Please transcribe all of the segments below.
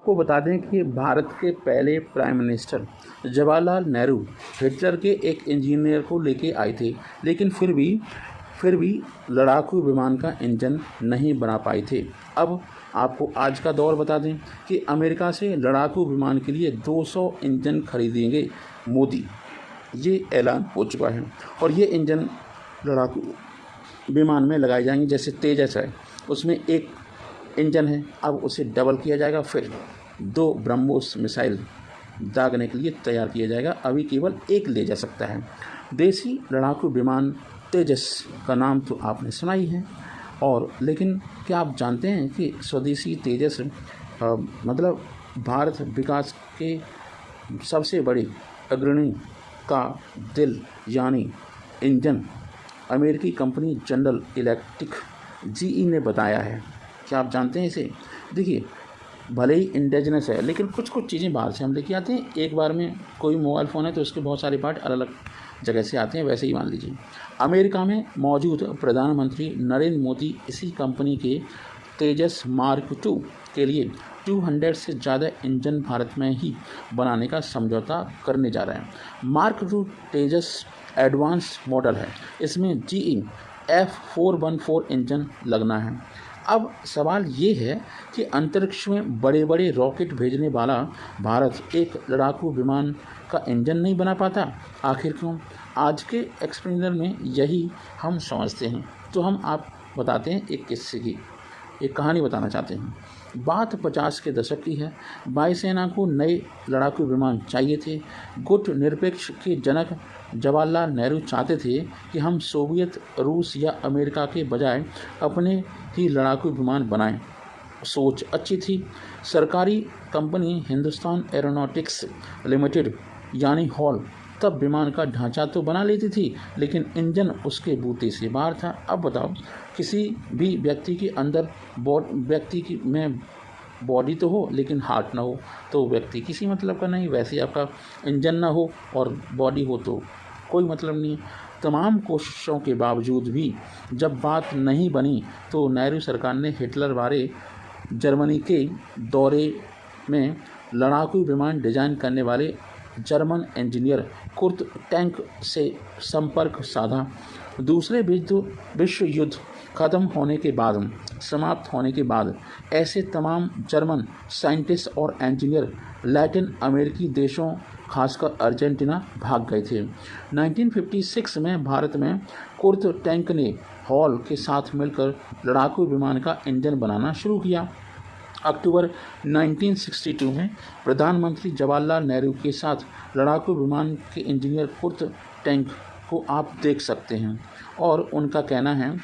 को बता दें कि भारत के पहले prime minister Jawaharlal Nehru Hitler के एक इंजीनियर को लेके आए थे, लेकिन फिर भी लड़ाकू विमान का इंजन नहीं बना पाए थे। अब आपको आज का दौर बता दें कि अमेरिका से लड़ाकू विमान के लिए 200 इंजन खरीदेंगे मोदी, ये ऐलान हो चुका है। और ये इंजन लड़ाकू विमान में लगाए जाएंगे। जैसे तेजस है, उसमें एक इंजन है, अब उसे डबल किया जाएगा, फिर 2 ब्रह्मोस मिसाइल दागने के लिए तैयार किया जाएगा। अभी केवल एक ले जा सकता है। देसी लड़ाकू विमान तेजस का नाम तो आपने सुना ही है। और लेकिन क्या आप जानते हैं कि स्वदेशी तेजस मतलब भारत विकास के सबसे बड़ी अग्रणी का दिल यानी इंजन अमेरिकी कंपनी जनरल इलेक्ट्रिक जीई ने बताया है। क्या आप जानते हैं इसे? देखिए, भले ही इंडिजिनस है, लेकिन कुछ कुछ चीज़ें बाहर से हम लेके आते हैं। एक बार में कोई मोबाइल फ़ोन है तो उसके बहुत सारे पार्ट अलग अलग जगह से आते हैं। वैसे ही मान लीजिए, अमेरिका में मौजूद प्रधानमंत्री नरेंद्र मोदी इसी कंपनी के तेजस मार्क 2 के लिए 200 से ज़्यादा इंजन भारत में ही बनाने का समझौता करने जा रहे हैं। मार्क 2 तेजस एडवांस मॉडल है। इसमें GE F414 इंजन लगना है। अब सवाल ये है कि अंतरिक्ष में बड़े बड़े रॉकेट भेजने वाला भारत एक लड़ाकू विमान का इंजन नहीं बना पाता। आखिर क्यों? आज के एक्सप्लेनर में यही हम समझते हैं। तो हम आप बताते हैं एक किस्से की, एक कहानी बताना चाहते हैं। बात 50 के दशक की है। वायुसेना को नए लड़ाकू विमान चाहिए थे। गुट निरपेक्ष के जनक जवाहरलाल नेहरू चाहते थे कि हम सोवियत, रूस या अमेरिका के बजाय अपने ही लड़ाकू विमान बनाएं। सोच अच्छी थी। सरकारी कंपनी हिंदुस्तान एरोनॉटिक्स लिमिटेड यानी हॉल तब विमान का ढांचा तो बना लेती थी, लेकिन इंजन उसके बूते से बाहर था। अब बताओ, किसी भी व्यक्ति के अंदर में बॉडी तो हो लेकिन हार्ट ना हो तो व्यक्ति किसी मतलब का नहीं। वैसे आपका इंजन ना हो और बॉडी हो तो कोई मतलब नहीं। तमाम कोशिशों के बावजूद भी जब बात नहीं बनी तो नेहरू सरकार ने हिटलर वाले जर्मनी के दौरे में लड़ाकू विमान डिजाइन करने वाले जर्मन इंजीनियर कुर्ट टैंक से संपर्क साधा। दूसरे विश्व युद्ध समाप्त होने के बाद ऐसे तमाम जर्मन साइंटिस्ट और इंजीनियर लैटिन अमेरिकी देशों खासकर अर्जेंटीना भाग गए थे। 1956 में भारत में कुर्ट टैंक ने हॉल के साथ मिलकर लड़ाकू विमान का इंजन बनाना शुरू किया। अक्टूबर 1962 में प्रधानमंत्री जवाहरलाल नेहरू के साथ लड़ाकू विमान के इंजीनियर कुर्ट टैंक को आप देख सकते हैं। और उनका कहना है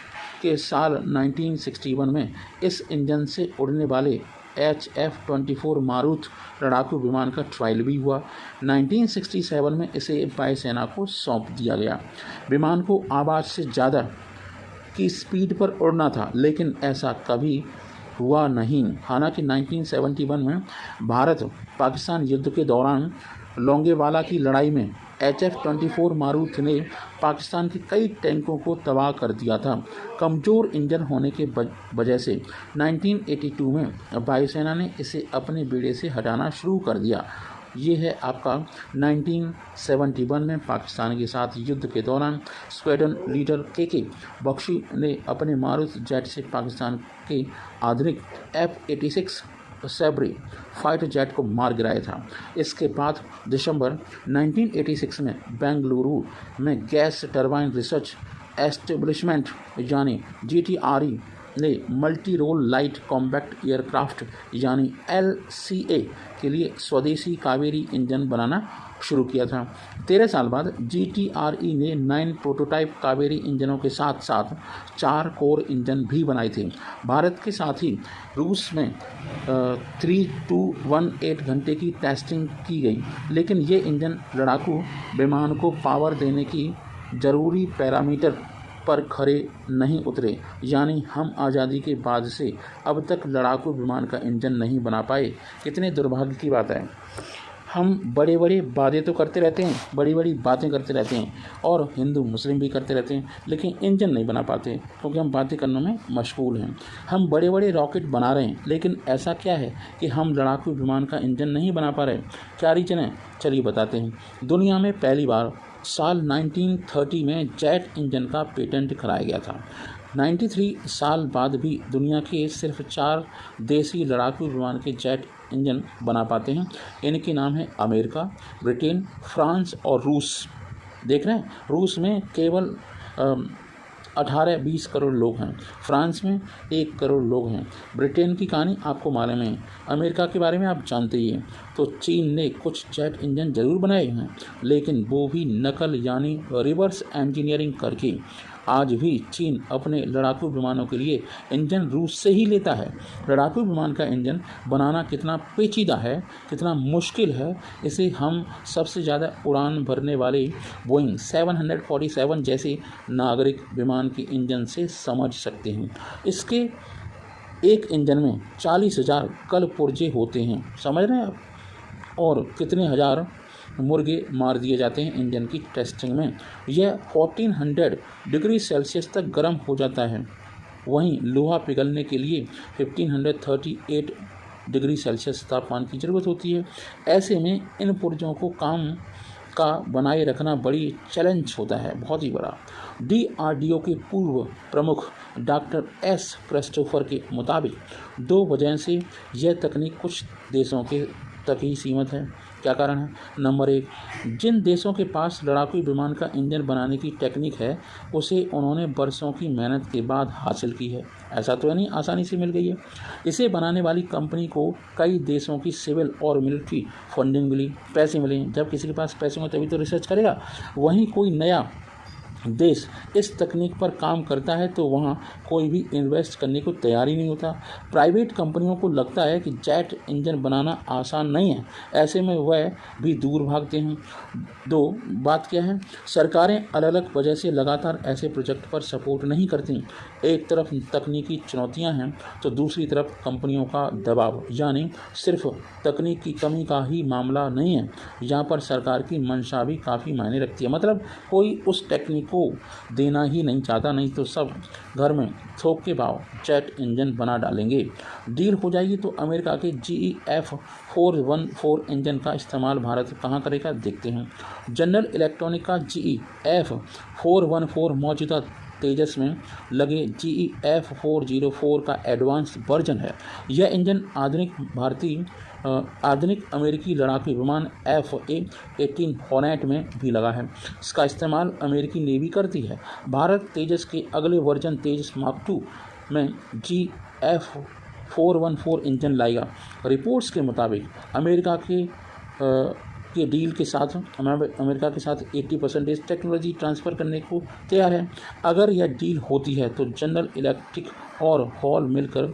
कि साल 1961 में इस इंजन से उड़ने वाले HF-24 मारुत लड़ाकू विमान का ट्रायल भी हुआ। 1967 में इसे वायुसेना को सौंप दिया गया। विमान को आवाज़ से ज़्यादा की स्पीड पर उड़ना था, लेकिन ऐसा कभी हुआ नहीं। हालांकि 1971 में भारत पाकिस्तान युद्ध के दौरान लोंगेवाला की लड़ाई में HF-24 मारुत ने पाकिस्तान के कई टैंकों को तबाह कर दिया था। कमज़ोर इंजन होने के वजह से 1982 में वायुसेना ने इसे अपने बेड़े से हटाना शुरू कर दिया। ये है आपका 1971 में पाकिस्तान के साथ युद्ध के दौरान स्क्वाड्रन लीडर KK बख्शी ने अपने मारुत जेट से पाकिस्तान के आधुनिक F-86 सैब्री फाइटर जेट को मार गिराया था। इसके बाद दिसंबर 1986 में बेंगलुरु में गैस टरबाइन रिसर्च एस्टेब्लिशमेंट यानी GTRE ने multi role light compact aircraft यानी LCA के लिए स्वदेशी कावेरी इंजन बनाना शुरू किया था। 13 साल बाद GTRE ने 9 प्रोटोटाइप कावेरी इंजनों के साथ साथ 4 कोर इंजन भी बनाए थे। भारत के साथ ही रूस में 3218 घंटे की टेस्टिंग की गई, लेकिन ये इंजन लड़ाकू विमान को पावर देने की ज़रूरी पैरामीटर पर खरे नहीं उतरे। यानी हम आज़ादी के बाद से अब तक लड़ाकू विमान का इंजन नहीं बना पाए। कितने दुर्भाग्य की बात है। हम बड़े बड़े वादे तो करते रहते हैं, बड़ी बड़ी बातें करते रहते हैं और हिंदू मुस्लिम भी करते रहते हैं, लेकिन इंजन नहीं बना पाते क्योंकि हम बातें करने में मशगूल हैं। हम बड़े बड़े रॉकेट बना रहे हैं, लेकिन ऐसा क्या है कि हम लड़ाकू विमान का इंजन नहीं बना पा रहे? क्या रीजन है? चलिए बताते हैं। दुनिया में पहली बार साल 1930 में जेट इंजन का पेटेंट कराया गया था। 93 साल बाद भी दुनिया के सिर्फ 4 देश ही लड़ाकू विमान के जेट इंजन बना पाते हैं। इनके नाम है अमेरिका, ब्रिटेन, फ्रांस और रूस। देख रहे हैं, रूस में केवल 18-20 करोड़ लोग हैं, फ्रांस में 1 करोड़ लोग हैं। ब्रिटेन की कहानी आपको मालूम है, अमेरिका के बारे में आप जानते ही हैं। तो चीन ने कुछ जेट इंजन ज़रूर बनाए हैं, लेकिन वो भी नकल यानी रिवर्स इंजीनियरिंग करके। आज भी चीन अपने लड़ाकू विमानों के लिए इंजन रूस से ही लेता है। लड़ाकू विमान का इंजन बनाना कितना पेचीदा है, कितना मुश्किल है, इसे हम सबसे ज़्यादा उड़ान भरने वाले बोइंग 747 जैसे नागरिक विमान के इंजन से समझ सकते हैं। इसके एक इंजन में 40,000 कल पुर्जे होते हैं, समझ रहे हैं आप? और कितने हज़ार मुर्गे मार दिए जाते हैं इंजन की टेस्टिंग में। यह 1400 डिग्री सेल्सियस तक गर्म हो जाता है। वहीं लोहा पिघलने के लिए 1538 डिग्री सेल्सियस तापमान की ज़रूरत होती है। ऐसे में इन पुर्जों को काम का बनाए रखना बड़ी चैलेंज होता है, बहुत ही बड़ा। DRDO के पूर्व प्रमुख डॉक्टर S क्रिस्टोफर के मुताबिक 2 वजह से यह तकनीक कुछ देशों के तक ही सीमित है। क्या कारण है? नंबर 1, जिन देशों के पास लड़ाकू विमान का इंजन बनाने की टेक्निक है, उसे उन्होंने बरसों की मेहनत के बाद हासिल की है। ऐसा तो नहीं आसानी से मिल गई है। इसे बनाने वाली कंपनी को कई देशों की सिविल और मिलिट्री फंडिंग मिली, पैसे मिले। जब किसी के पास पैसे हों तभी तो रिसर्च करेगा। वहीं कोई नया देश इस तकनीक पर काम करता है तो वहाँ कोई भी इन्वेस्ट करने को तैयार ही नहीं होता। प्राइवेट कंपनियों को लगता है कि जेट इंजन बनाना आसान नहीं है, ऐसे में वह भी दूर भागते हैं। 2 बात क्या है, सरकारें अलग अलग वजह से लगातार ऐसे प्रोजेक्ट पर सपोर्ट नहीं करती। एक तरफ तकनीकी चुनौतियां हैं तो दूसरी तरफ कंपनियों का दबाव। यानी सिर्फ तकनीक की कमी का ही मामला नहीं है, यहाँ पर सरकार की मंशा भी काफ़ी मायने रखती है। मतलब कोई उस टेक्निक को देना ही नहीं चाहता, नहीं तो सब घर में थोक के भाव जेट इंजन बना डालेंगे। डील हो जाएगी तो अमेरिका के GE F414 इंजन का इस्तेमाल भारत कहाँ करेगा, देखते हैं। जनरल इलेक्ट्रॉनिक का GE F414 मौजूदा तेजस में लगे GE F404 का एडवांस्ड वर्जन है। यह इंजन आधुनिक अमेरिकी लड़ाकू विमान F-18 हॉर्नेट में भी लगा है। इसका इस्तेमाल अमेरिकी नेवी करती है। भारत तेजस के अगले वर्जन तेजस मार्क 2 में GE F414 इंजन लाएगा। रिपोर्ट्स के मुताबिक अमेरिका के डील के साथ अमेरिका के साथ 80% टेक्नोलॉजी ट्रांसफ़र करने को तैयार है। अगर यह डील होती है तो जनरल इलेक्ट्रिक और हॉल मिलकर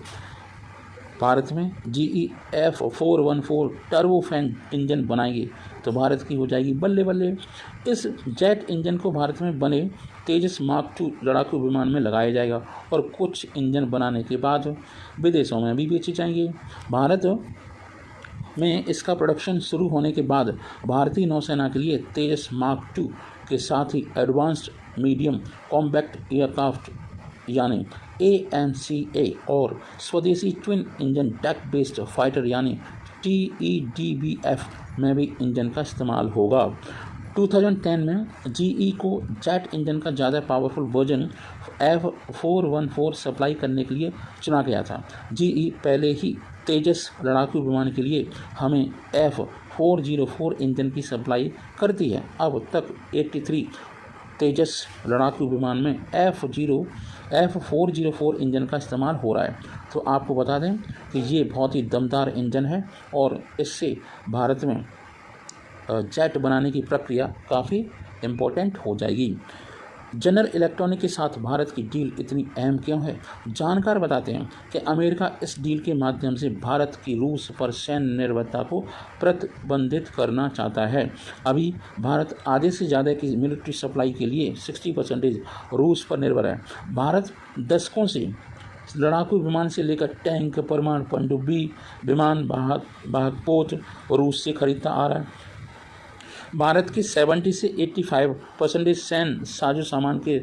भारत में GE F414 टर्बोफैन इंजन बनाएंगे तो भारत की हो जाएगी बल्ले बल्ले। इस जेट इंजन को भारत में बने तेजस मार्क 2 लड़ाकू विमान में लगाया जाएगा और कुछ इंजन बनाने के बाद विदेशों में भी बेचे जाएंगे। भारत में इसका प्रोडक्शन शुरू होने के बाद भारतीय नौसेना के लिए तेजस मार्क 2 के साथ ही एडवांस्ड मीडियम कॉम्पैक्ट एयरक्राफ्ट यानी AMCA और स्वदेशी twin engine deck based fighter यानी TEDBF में भी इंजन का इस्तेमाल होगा। 2010 में GE को जेट इंजन का ज़्यादा पावरफुल वर्जन F414 सप्लाई करने के लिए चुना गया था। GE पहले ही तेजस लड़ाकू विमान के लिए हमें F404 इंजन की सप्लाई करती है। अब तक 83 तेजस लड़ाकू विमान में F404 इंजन का इस्तेमाल हो रहा है। तो आपको बता दें कि ये बहुत ही दमदार इंजन है और इससे भारत में जेट बनाने की प्रक्रिया काफ़ी इम्पोर्टेंट हो जाएगी। जनरल इलेक्ट्रॉनिक के साथ भारत की डील इतनी अहम क्यों है? जानकार बताते हैं कि अमेरिका इस डील के माध्यम से भारत की रूस पर सैन्य निर्भरता को प्रतिबंधित करना चाहता है। अभी भारत आधे से ज़्यादा की मिलिट्री सप्लाई के लिए 60% रूस पर निर्भर है। भारत दशकों से लड़ाकू विमान से लेकर टैंक, परमाणु पनडुब्बी विमान, वाहक पोत रूस से खरीदता आ रहा है। भारत के 70 से 85% सैन्य साजो सामान के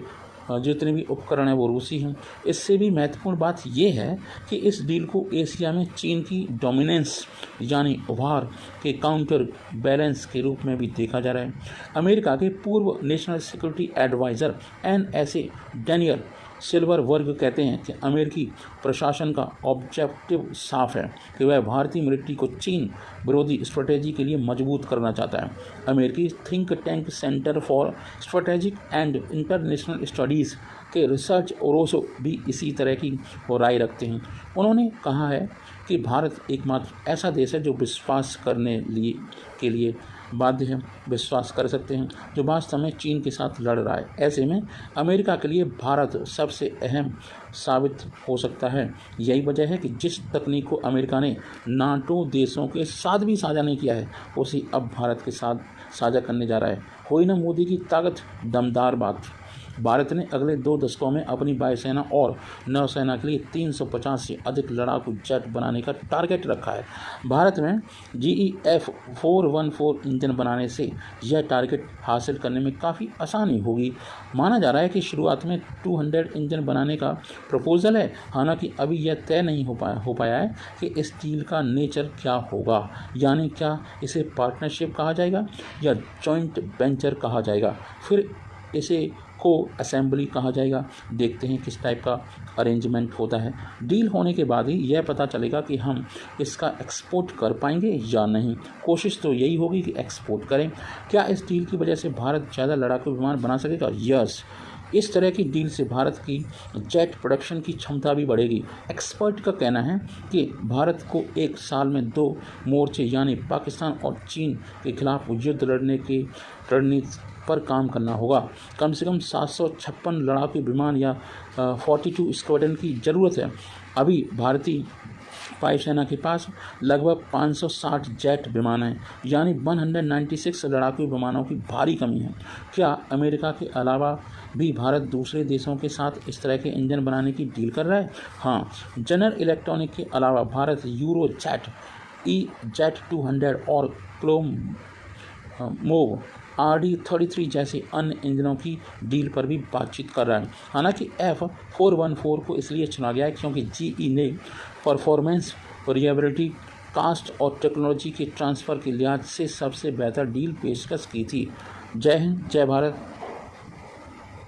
जितने भी उपकरण हैं वो रूसी हैं। इससे भी महत्वपूर्ण बात ये है कि इस डील को एशिया में चीन की डोमिनेंस यानी उभार के काउंटर बैलेंस के रूप में भी देखा जा रहा है। अमेरिका के पूर्व national security advisor NSA Daniel Silverberg कहते हैं कि अमेरिकी प्रशासन का ऑब्जेक्टिव साफ है कि वह भारतीय मिलिट्री को चीन विरोधी स्ट्रेटेजी के लिए मजबूत करना चाहता है। अमेरिकी think tank centre for strategic and international studies के रिसर्च ओरोसो भी इसी तरह की राय रखते हैं। उन्होंने कहा है कि भारत एकमात्र ऐसा देश है जो विश्वास करने के लिए बाध्य है, विश्वास कर सकते हैं, जो वास्तव में चीन के साथ लड़ रहा है। ऐसे में अमेरिका के लिए भारत सबसे अहम साबित हो सकता है। यही वजह है कि जिस तकनीक को अमेरिका ने नाटो देशों के साथ भी साझा नहीं किया है, उसी अब भारत के साथ साझा करने जा रहा है। हुई ना मोदी की ताकत, दमदार बात। भारत ने अगले 2 दशकों में अपनी वायुसेना और नौसेना के लिए 350 से अधिक लड़ाकू जेट बनाने का टारगेट रखा है। भारत में GE F414 इंजन बनाने से यह टारगेट हासिल करने में काफ़ी आसानी होगी। माना जा रहा है कि शुरुआत में 200 इंजन बनाने का प्रपोजल है। हालांकि अभी यह तय नहीं हो पाया है कि इस डील का नेचर क्या होगा, यानी क्या इसे पार्टनरशिप कहा जाएगा या जॉइंट वेंचर कहा जाएगा, फिर इसे को असेंबली कहा जाएगा। देखते हैं किस टाइप का अरेंजमेंट होता है। डील होने के बाद ही यह पता चलेगा कि हम इसका एक्सपोर्ट कर पाएंगे या नहीं। कोशिश तो यही होगी कि एक्सपोर्ट करें। क्या इस डील की वजह से भारत ज़्यादा लड़ाकू विमान बना सकेगा? यस, इस तरह की डील से भारत की जेट प्रोडक्शन की क्षमता भी बढ़ेगी। एक्सपर्ट का कहना है कि भारत को एक साल में 2 मोर्चे यानी पाकिस्तान और चीन के खिलाफ युद्ध लड़ने की रणनीति पर काम करना होगा। कम से कम 756 लड़ाकू विमान या 42 स्क्वाड्रन की ज़रूरत है। अभी भारतीय वायुसेना के पास लगभग 560 जेट विमान हैं, यानी 196 लड़ाकू विमानों की भारी कमी है। क्या अमेरिका के अलावा भी भारत दूसरे देशों के साथ इस तरह के इंजन बनाने की डील कर रहा है? हाँ, जनरल इलेक्ट्रॉनिक के अलावा भारत यूरो जेट, EZ 200 और क्लोमोव RD-33 जैसे अन्य इंजनों की डील पर भी बातचीत कर रहा है। हालांकि F414 को इसलिए चुना गया है क्योंकि GE ने परफॉर्मेंस, रिलायबिलिटी, कास्ट और टेक्नोलॉजी के ट्रांसफ़र के लिहाज से सबसे बेहतर डील पेशकश की थी। जय हिंद, जय भारत।